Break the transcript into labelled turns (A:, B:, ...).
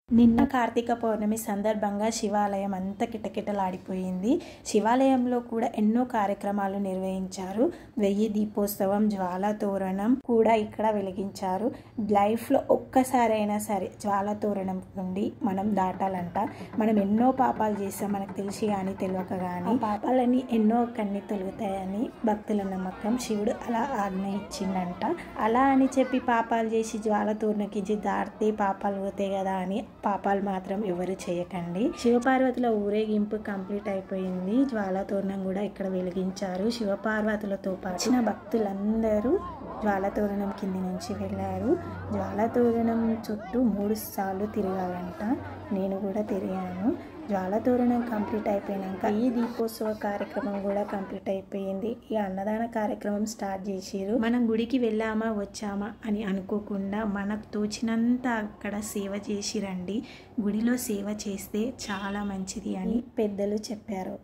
A: నిన్న కార్తీక పౌర్ణమి సందర్భంగా శివాలయం అంతా కిటకిటలాడిపోయింది. శివాలయంలో కూడా ఎన్నో కార్యక్రమాలు నిర్వహించారు. 1000 దీపోత్సవం, జ్వాలా తోరణం కూడా ఇక్కడ వెలిగించారు. లైఫ్లో ఒక్కసారైనా సరే జ్వాలా తోరణం నుండి మనం దాటాలంట. మనం ఎన్నో పాపాలు చేస్తాం, మనకు తెలిసి కానీ తెలియక కానీ. పాపాలని ఎన్నో కన్ని తొలుగుతాయని భక్తుల నమ్మకం. శివుడు అలా ఆజ్ఞ ఇచ్చిందంట. అలా అని చెప్పి పాపాలు చేసి జ్వాల తోరణకించి దాటితే పాపాలు పోతాయి కదా అని పాపాలు మాత్రం ఎవరు చేయకండి. శివపార్వతుల ఊరేగింపు కంప్లీట్ అయిపోయింది. జ్వాలా తోరణం కూడా ఇక్కడ వెలిగించారు. శివపార్వతులతో పాటు భక్తులందరూ జ్వాలా తోరణం కింది నుంచి వెళ్ళారు. జ్వాలా తోరణం చుట్టూ 3 సార్లు తిరగాలంట. నేను కూడా తిరిగాను. జ్వాలా తోరణం కంప్లీట్ అయిపోయినాక ఈ దీపోత్సవ కార్యక్రమం కూడా కంప్లీట్ అయిపోయింది. ఈ అన్నదాన కార్యక్రమం స్టార్ట్ చేసిరు. మనం గుడికి వెళ్ళామా వచ్చామా అని అనుకోకుండా మనకు తోచినంత అక్కడ సేవ చేసిరండి. గుడిలో సేవ చేస్తే చాలా మంచిది అని పెద్దలు చెప్పారు.